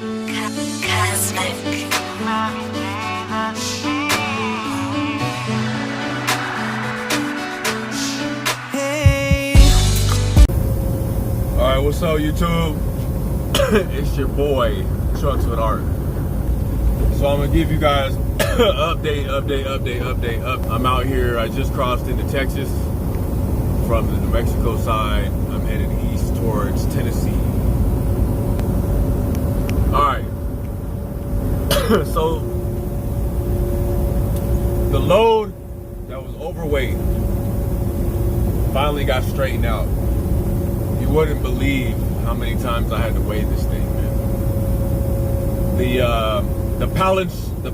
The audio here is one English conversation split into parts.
Alright, what's up YouTube? It's your boy, Trucks with Art. So I'm gonna give you guys update. I'm out here, I just crossed into Texas from the New Mexico side. I'm headed east towards Tennessee. Alright. So the load that was overweight finally got straightened out. You wouldn't believe how many times I had to weigh this thing, man. The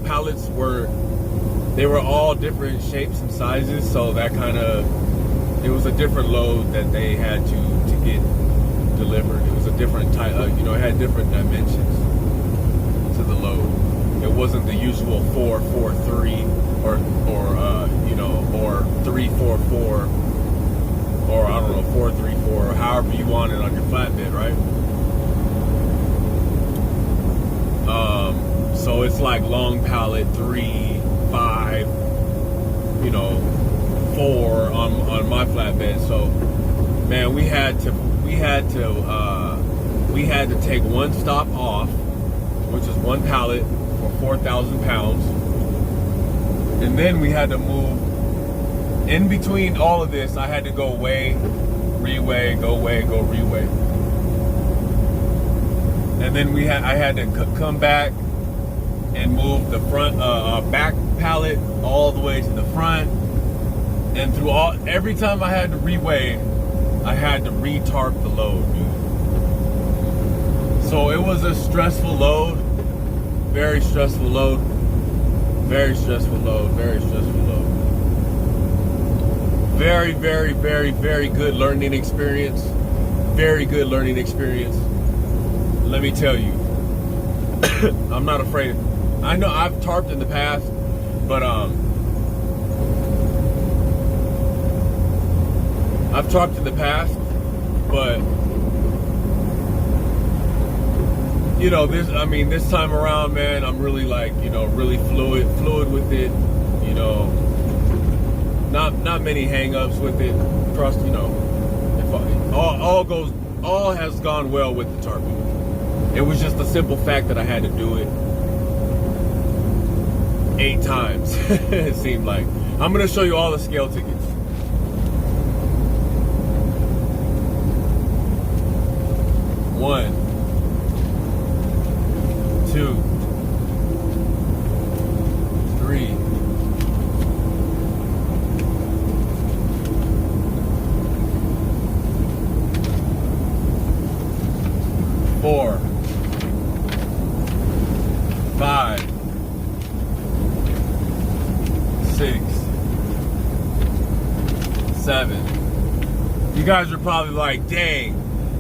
pallets were all different shapes and sizes, so that it was a different load that they had to get delivered. It was a different type, it had different dimensions to the load. It wasn't the usual 443 or 344 or I don't know 434 or however you want it on your flatbed, right? So it's like long pallet 3, 5, 4 on my flatbed. So man, we had to take one stop off, which is one pallet for 4,000 pounds, and then we had to move. In between all of this, I had to go weigh, reweigh, go weigh, go reweigh, and then I had to come back and move the front back pallet all the way to the front, and every time I had to reweigh, I had to re-tarp the load, dude. So it was a stressful load, very stressful load, very stressful load, very stressful load. Very, very, very, very good learning experience. Very good learning experience. Let me tell you, I'm not afraid. I know I've tarped in the past, but this time around, man, I'm really really fluid with it, Not many hang-ups with it. Trust, all has gone well with the tarping. It was just the simple fact that I had to do it 8 times. It seemed like. I'm gonna show you all the scale tickets. One, 2, 3. 4, 5, 6, 7. You guys are probably like, dang,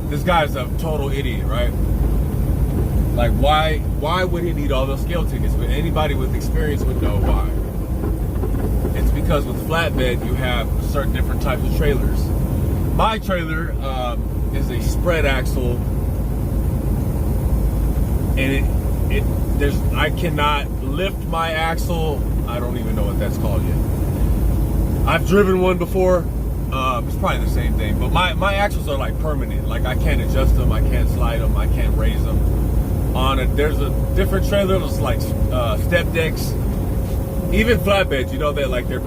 this guy's a total idiot, right? Like, why would he need all those scale tickets? But anybody with experience would know why. It's because with flatbed, you have certain different types of trailers. My trailer is a spread axle, and I cannot lift my axle. I don't even know what that's called yet. I've driven one before. It's probably the same thing, but my axles are like permanent. Like, I can't adjust them, I can't slide them, I can't raise them. There's a different trailer that's like step decks. Even flatbeds, that like their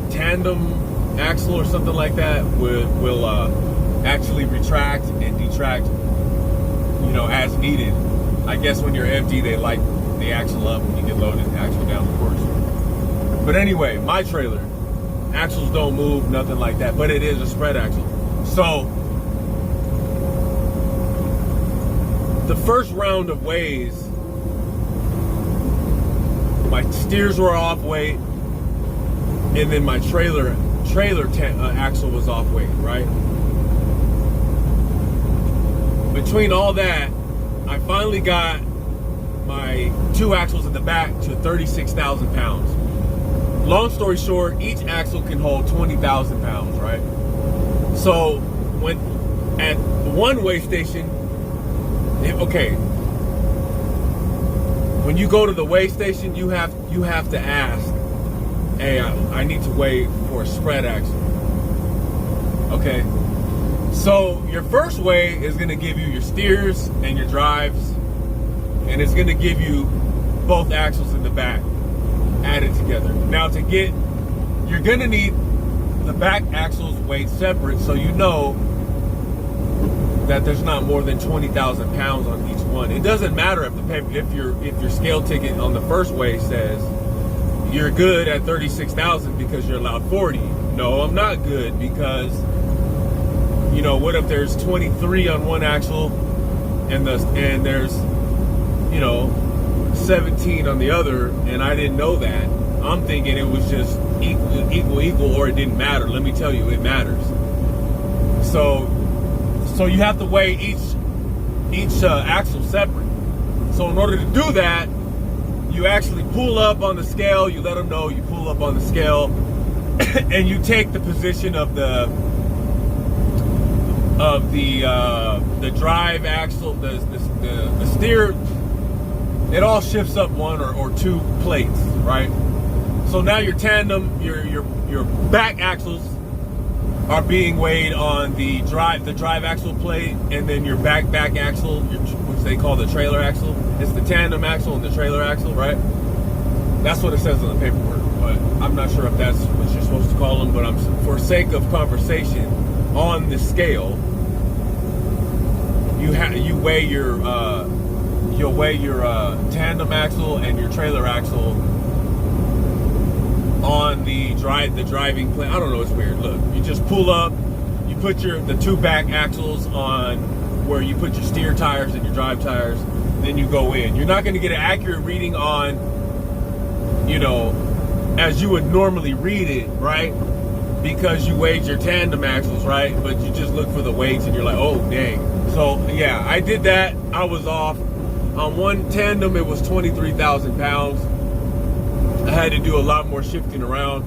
tandem axle or something like that will actually retract and detract, as needed. I guess when you're empty, they light the axle up. When you get loaded, the axle down, of course. But anyway, my trailer, axles don't move, nothing like that, but it is a spread axle. So the first round of weighs, my steers were off weight, and then my trailer axle was off weight, right? Between all that, I finally got my 2 axles in the back to 36,000 pounds. Long story short, each axle can hold 20,000 pounds, right? So when at one weigh station, okay, when you go to the weigh station, you have to ask, hey, I need to weigh for a spread axle. Okay, so your first weigh is going to give you your steers and your drives, and it's going to give you both axles in the back added together. Now you're going to need the back axles weighed separate, so you know that there's not more than 20,000 pounds on each one. It doesn't matter if your scale ticket on the first weigh says you're good at 36,000 because you're allowed 40. No, I'm not good, because what if there's 23 on one axle and there's 17 on the other, and I didn't know that. I'm thinking it was just equal, or it didn't matter. Let me tell you, it matters. So you have to weigh each axle separate. So in order to do that, you actually pull up on the scale. You let them know you pull up on the scale, and you take the position of the drive axle, the steer. It all shifts up one or two plates, right? So now your tandem, your back axles are being weighed on the drive axle plate, and then your back axle, which they call the trailer axle. It's the tandem axle and the trailer axle, right? That's what it says on the paperwork, but I'm not sure if that's what you're supposed to call them. But for sake of conversation, on the scale, you'll weigh your tandem axle and your trailer axle on the driving plane. I don't know, it's weird. Look, you just pull up, you put the two back axles on where you put your steer tires and your drive tires, then you go in. You're not going to get an accurate reading on, as you would normally read it, right? Because you weighed your tandem axles, right? But you just look for the weights and you're like, oh, dang. So yeah, I did that. I was off. On one tandem, it was 23,000 pounds. I had to do a lot more shifting around,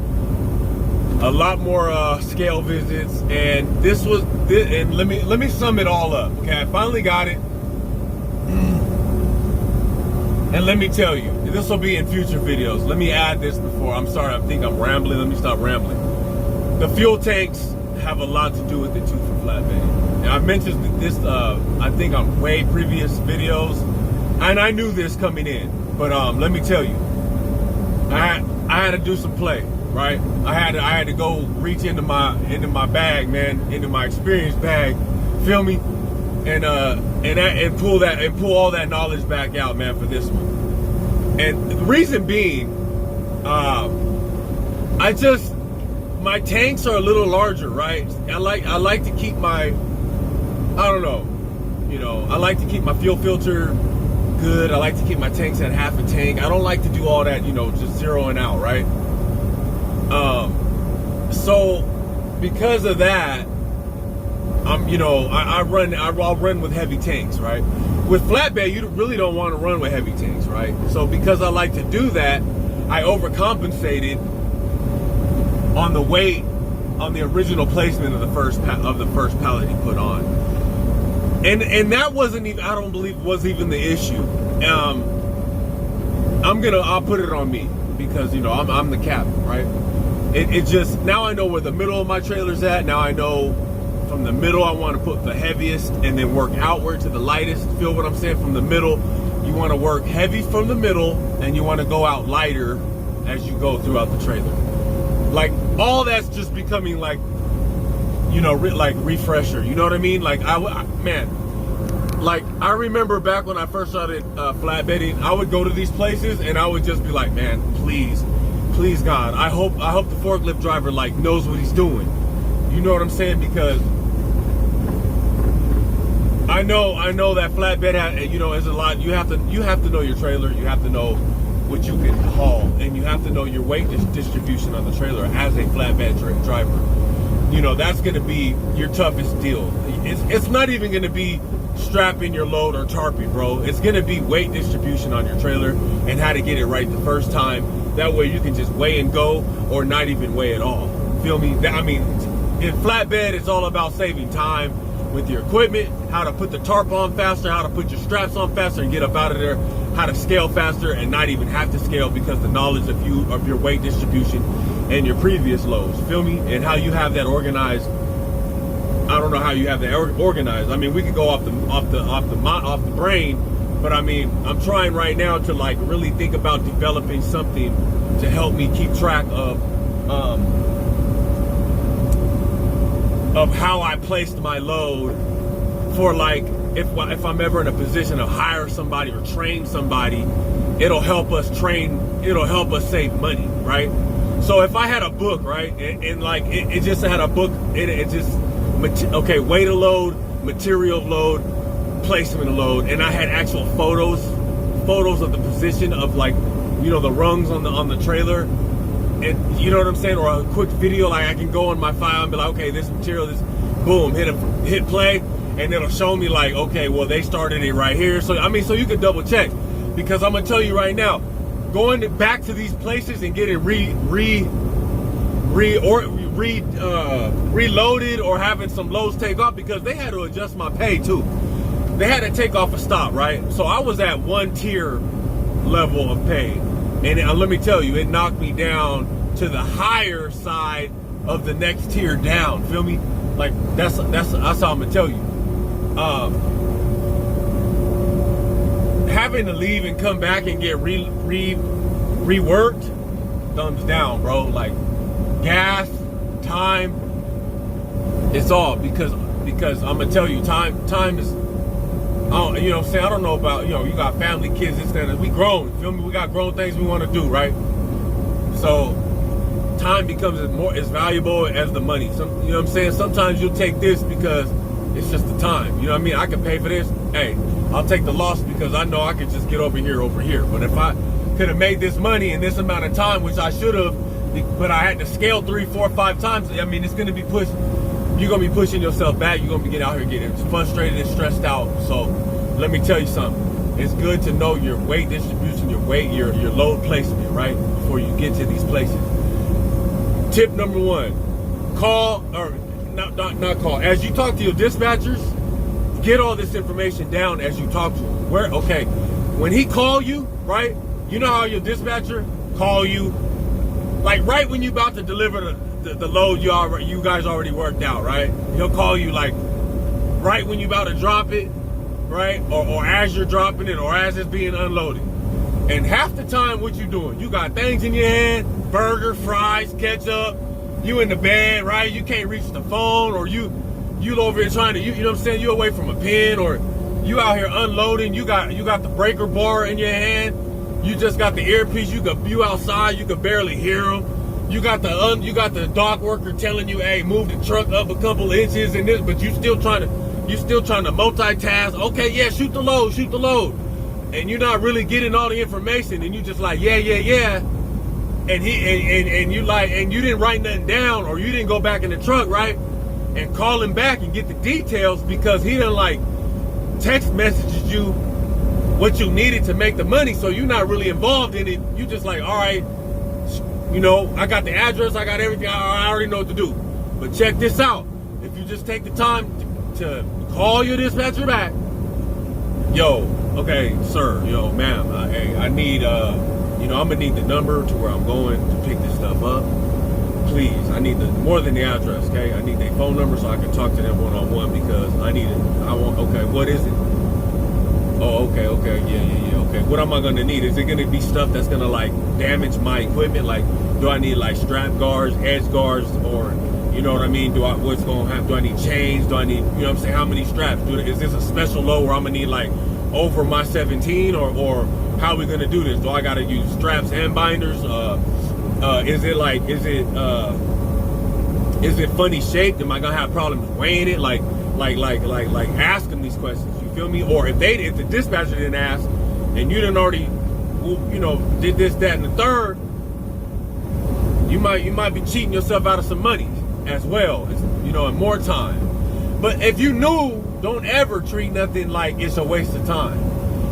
a lot more scale visits, and and let me sum it all up. Okay, I finally got it, and let me tell you, this will be in future videos. Let me add this before. I'm sorry, I think I'm rambling. Let me stop rambling. The fuel tanks have a lot to do with it too for flatbedding, and I've mentioned this I think on way previous videos, and I knew this coming in, but let me tell you. I had to do some play, right? I had to go reach into my bag, man, into my experience bag, feel me, and pull all that knowledge back out, man, for this one. And the reason being, my tanks are a little larger, right? I like to keep I like to keep my fuel filter good. I like to keep my tanks at half a tank. I don't like to do all that, just zeroing out, right? So because of that, I'll run with heavy tanks, right? With flatbed, you really don't want to run with heavy tanks, right? So because I like to do that, I overcompensated on the weight on the original placement of the first pallet you put on. And that wasn't even, I don't believe was even the issue. I'll put it on me because, I'm the captain, right? It just, now I know where the middle of my trailer's at. Now I know from the middle, I want to put the heaviest and then work outward to the lightest. Feel what I'm saying? From the middle, you want to work heavy from the middle and you want to go out lighter as you go throughout the trailer. Like all that's just becoming like, like refresher, you know what I mean? Like I remember back when I first started flatbedding, I would go to these places and I would just be like, man, please God, I hope the forklift driver knows what he's doing. You know what I'm saying? Because I know that flatbed is a lot. You have to know your trailer. You have to know what you can haul, and you have to know your weight distribution on the trailer as a flatbed driver. That's going to be your toughest deal. It's not even going to be strapping your load or tarping, bro. It's going to be weight distribution on your trailer and how to get it right the first time. That way you can just weigh and go or not even weigh at all. Feel me? I mean, in flatbed, it's all about saving time with your equipment, how to put the tarp on faster, how to put your straps on faster and get up out of there, how to scale faster and not even have to scale because the knowledge of your weight distribution and your previous loads. Feel me? And how you have that organized. I don't know how you have that organized. I mean, we could go off the brain, but I mean, I'm trying right now to like really think about developing something to help me keep track of how I placed my load for like if I'm ever in a position to hire somebody or train somebody, it'll help us save money, right? So if I had a book, right, and like it just had a book, it just weight of load, material of load, placement of load, and I had actual photos of the position of like, you know, the rungs on the trailer, and you know what I'm saying, or a quick video, like I can go on my file and be like, okay, this material, this, boom, hit play, and it'll show me like, okay, well they started it right here. So I mean, so you can double check, because I'm gonna tell you right now, going back to these places and getting reloaded or having some loads take off, because they had to adjust my pay too. They had to take off a stop, right? So I was at one tier level of pay, and let me tell you, it knocked me down to the higher side of the next tier down. Feel me? Like that's how I'm gonna tell you. Having to leave and come back and get reworked, thumbs down, bro. Like gas, time, it's all because I'm gonna tell you, time is, you know what I'm saying, I don't know about, you know, you got family, kids, this, that, we grown, feel me? We got grown things we want to do, right? So time becomes as valuable as the money. You know what I'm saying? Sometimes you'll take this because it's just the time. You know what I mean? I can pay for this. Hey, I'll take the loss because I know I could just get over here. But if I could have made this money in this amount of time, which I should have, but I had to scale 3, 4, 5 times, I mean, it's going to be pushed. You're going to be pushing yourself back. You're going to be out here getting frustrated and stressed out. So let me tell you something. It's good to know your weight distribution, your weight, your load placement, right? Before you get to these places. Tip number 1, call, or not call. As you talk to your dispatchers, get all this information down as you talk to them. When he call you, right? You know how your dispatcher call you, like right when you about to deliver the load you guys already worked out, right? He'll call you like right when you about to drop it, right? Or as you're dropping it, or as it's being unloaded. And half the time, what you doing? You got things in your hand, burger, fries, ketchup. You in the bed, right? You can't reach the phone, or you over here trying to, you know what I'm saying? You away from a pen, or you out here unloading. You got the breaker bar in your hand. You just got the earpiece. You outside. You could barely hear them. You got the dock worker telling you, hey, move the truck up a couple inches and this, but you still trying to multitask. Okay, yeah, shoot the load. And you're not really getting all the information, and you just like, yeah. And you didn't write nothing down, or you didn't go back in the truck, right? And call him back and get the details, because he done like text messages you what you needed to make the money, so you're not really involved in it. You just like, all right, you know, I got the address, I got everything, I already know what to do. But check this out. If you just take the time to call your dispatcher back, yo, okay, sir, yo, ma'am, hey, I need, I'm gonna need the number to where I'm going to pick this stuff up. Please, I need more than the address, okay? I need their phone number so I can talk to them one-on-one, because okay, what is it? Oh, okay, yeah, okay. What am I gonna need? Is it gonna be stuff that's gonna like damage my equipment? Like, do I need like strap guards, edge guards, or, you know what I mean? What's gonna happen? Do I need chains? Do I need, you know what I'm saying? How many straps? Is this a special load where I'm gonna need like over my 17, or how are we gonna do this? Do I gotta use straps and binders? Is it funny shaped? Am I gonna have problems weighing it? Like ask them these questions. You feel me? Or if the dispatcher didn't ask, and you didn't already, you know, did this, that, and the third, you might be cheating yourself out of some money as well, you know, and more time. But if you knew, don't ever treat nothing like it's a waste of time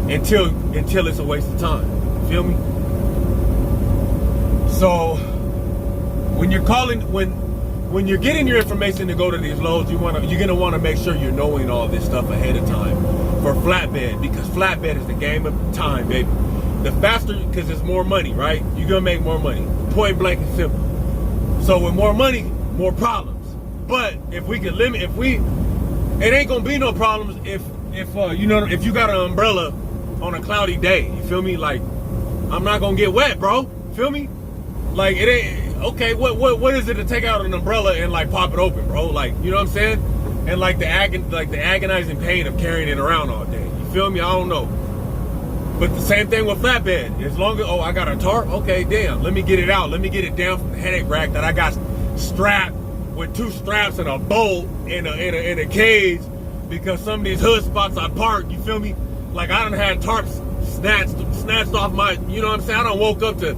until it's a waste of time. You feel me? So when you're calling, when you're getting your information to go to these loads, you're gonna want to make sure you're knowing all this stuff ahead of time. for flatbed, because flatbed is the game of time, baby. The faster, because it's more money, right? You're gonna make more money. Point blank and simple. So with more money, more problems. But if we can limit, it ain't gonna be no problems if you got an umbrella on a cloudy day. You feel me? Like, I'm not gonna get wet, bro. Feel me? Like, it ain't okay. What is it to take out an umbrella and like pop it open, bro? Like, you know what I'm saying? And like the agonizing pain of carrying it around all day. You feel me? I don't know. But the same thing with flatbed. As long as, I got a tarp, okay, damn, let me get it out. Let me get it down from the headache rack that I got strapped with 2 straps and a bolt in a cage, because some of these hood spots I park, you feel me? Like, I done had tarps snatched off my, you know what I'm saying? I done woke up to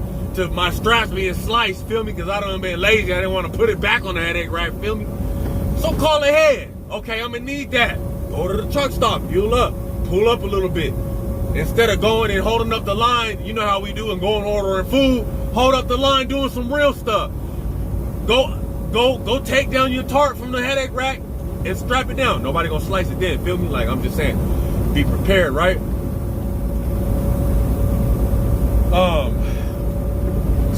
my straps being sliced, feel me? Because I done been lazy. I didn't want to put it back on the headache rack, feel me? So call ahead. Okay, I'm gonna need that. Go to the truck stop, pull up a little bit. Instead of going and holding up the line, you know how we do, and going ordering food, hold up the line doing some real stuff. Go take down your tarp from the headache rack and strap it down. Nobody gonna slice it then, feel me? Like, I'm just saying, be prepared, right?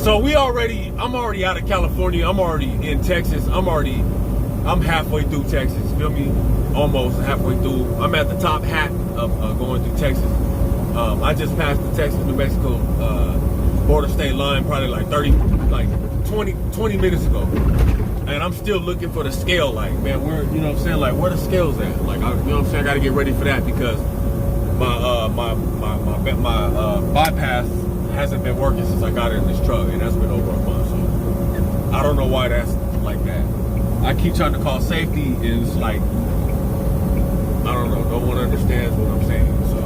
So I'm already out of California. I'm already in Texas. I'm halfway through Texas, feel me? Almost halfway through. I'm at the top hat of going through Texas. I just passed the Texas-New Mexico border state line probably like 20 minutes ago. And I'm still looking for the scale, like, man, where, you know what I'm saying? Like, where the scale's at? Like, you know what I'm saying? I gotta get ready for that, because my bypass hasn't been working since I got in this truck, and that's been over a month. So I don't know why that's like that. I keep trying to call safety, and it's like, I don't know, no one understands what I'm saying. So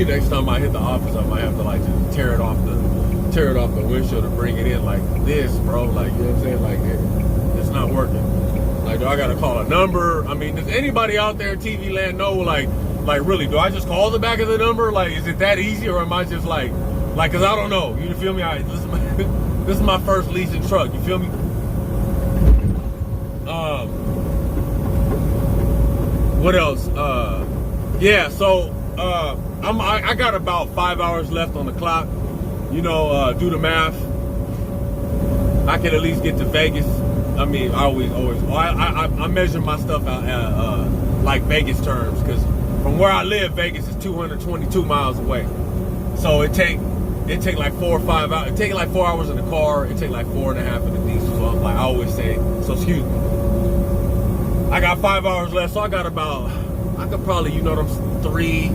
next time I hit the office, I might have to like just tear it off the windshield and bring it in like this, bro. Like, you know what I'm saying? Like, it's not working. Like, do I gotta call a number? I mean, does anybody out there, TV land, know, like really, do I just call the back of the number? Like, is it that easy, or am I just like, cause I don't know. You feel me? This is my first leasing truck. You feel me? What else? Yeah, so I got about 5 hours left on the clock. You know, do the math. I can at least get to Vegas. I mean, I measure my stuff out like Vegas terms, because from where I live, Vegas is 222 miles away. So it take like 4 or 5 hours. It take like 4 hours in the car. It take like 4.5 in the diesel. So I'm like, I always say, so excuse me. I got 5 hours left, so I got about, I could probably, you know what I'm, 3.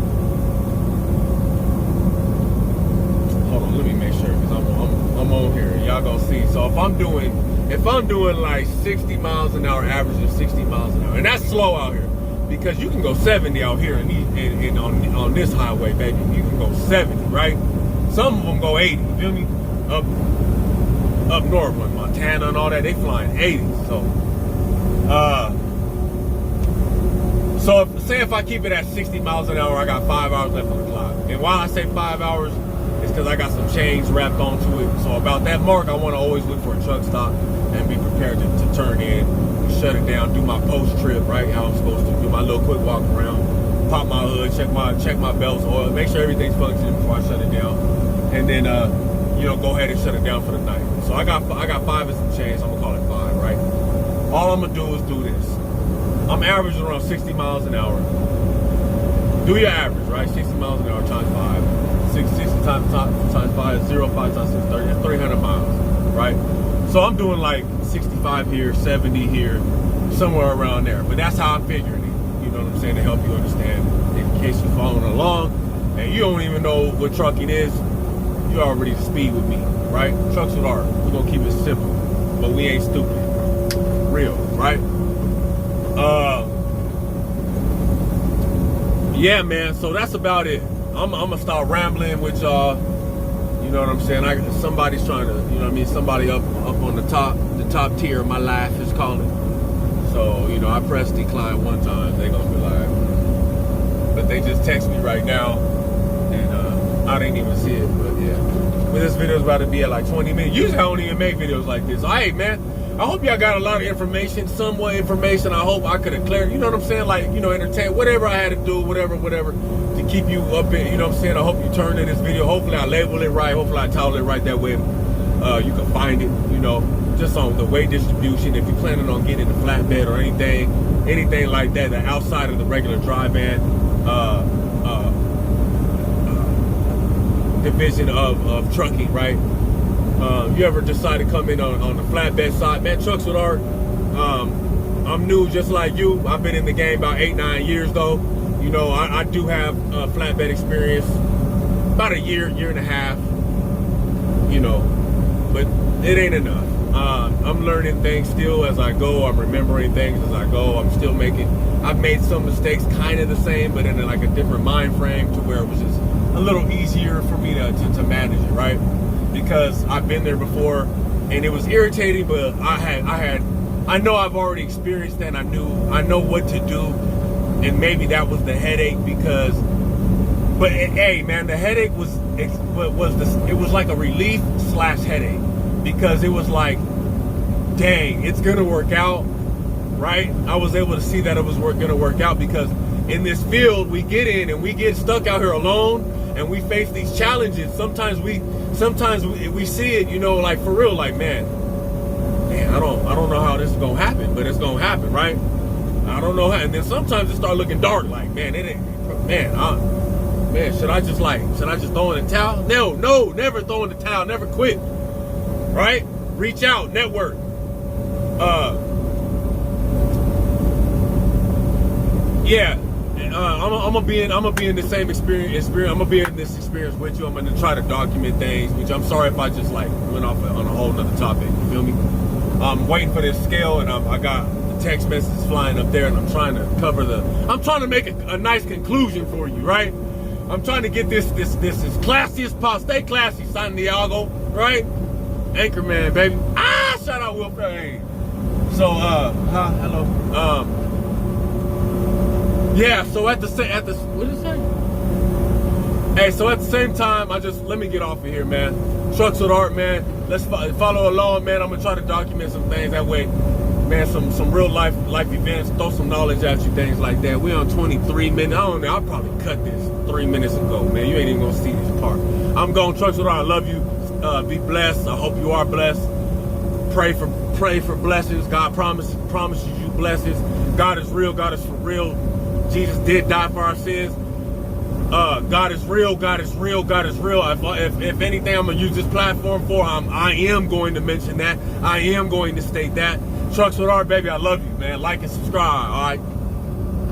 Hold on, let me make sure, because I'm on here. Y'all gonna see. So if I'm doing like 60 miles an hour, averaging 60 miles an hour, and that's slow out here, because you can go 70 out here and on this highway, baby. You can go 70, right? Some of them go 80. You feel me? Up north, like Montana and all that, they flying 80. So if I keep it at 60 miles an hour, I got 5 hours left on the clock. And while I say 5 hours, it's because I got some chains wrapped onto it. So about that mark, I want to always look for a truck stop and be prepared to turn in, shut it down, do my post trip, right? How I'm supposed to do my little quick walk around, pop my hood, check my belts, oil, make sure everything's functioning before I shut it down, and then go ahead and shut it down for the night. So I got 5 and some change. I'm gonna call it 5, right? All I'm gonna do is do this. I'm averaging around 60 miles an hour. Do your average, right? 60 miles an hour times 5. 60 times 5, 0, 5 times 6, 30. That's 300 miles, right? So I'm doing like 65 here, 70 here, somewhere around there. But that's how I'm figuring it. You know what I'm saying? To help you understand, in case you're following along and you don't even know what trucking is, you already speed with me, right? Trucks with art. We're gonna keep it simple, but we ain't stupid. Real, right? Yeah, man. So that's about it. I'm gonna start rambling with y'all. You know what I'm saying? Somebody's trying to, you know what I mean? Somebody up on the top tier of my life is calling. So, you know, I pressed decline one time. They gonna be like, but they just text me right now, and I didn't even see it. But yeah, but this video's about to be at like 20 minutes. Usually I don't even make videos like this. All right, man. I hope y'all got a lot of information, somewhat information. I hope I could have cleared, you know what I'm saying? Like, you know, entertain, whatever I had to do, whatever, to keep you up in, you know what I'm saying? I hope you turn in this video. Hopefully I label it right. Hopefully I title it right, that way you can find it, you know, just on the weight distribution. If you're planning on getting a flatbed or anything like that, that outside of the regular dry van division of trucking, right? You ever decide to come in on the flatbed side, man, trucks with art. I'm new just like you. I've been in the game about 8-9 years though. You know, I do have flatbed experience, about a year and a half, you know, but it ain't enough. I'm learning things still as I go. I'm remembering things as I go. I've made some mistakes kind of the same, but in like a different mind frame, to where it was just a little easier for me to manage it, right? Because I've been there before and it was irritating, but I know I've already experienced that. I know what to do, and maybe that was the headache but hey man, the headache was like a relief / headache, because it was like, dang, it's gonna work out, right? I was able to see that it was gonna work out, because in this field we get in and we get stuck out here alone and we face these challenges. Sometimes we see it, you know, like for real, like man, I don't know how this is gonna happen, but it's gonna happen, right? I don't know how. And then sometimes it start looking dark, like man, should I just throw in the towel? No, never throw in the towel, never quit, right? Reach out, network. Yeah. I'm gonna be in the same experience. I'm gonna be in this experience with you. I'm gonna try to document things, which I'm sorry if I just like went off on a whole nother topic. You feel me? I'm waiting for this scale, and I got the text messages flying up there, and I'm trying to I'm trying to make a nice conclusion for you, right? I'm trying to get this as classy as possible. Stay classy, Santiago, right? Anchorman, baby. Shout out Will Ferry. So, hello. Yeah, so at the what did it say? Hey, so at the same time, let me get off of here, man. Trucks with Art, man. Let's follow along, man. I'm gonna try to document some things that way, man. Some real life events, throw some knowledge at you, things like that. We on 23 minutes. I don't know. I'll probably cut this 3 minutes ago, man. You ain't even gonna see this part. I'm going. Trucks with Art. I love you. Be blessed. I hope you are blessed. Pray for blessings. God promises you blessings. God is real. God is for real. Jesus did die for our sins. God is real. God is real. God is real. If anything, I'm gonna use this platform for. I am going to mention that. I am going to state that. Trucks with Art, baby. I love you, man. Like and subscribe. All right.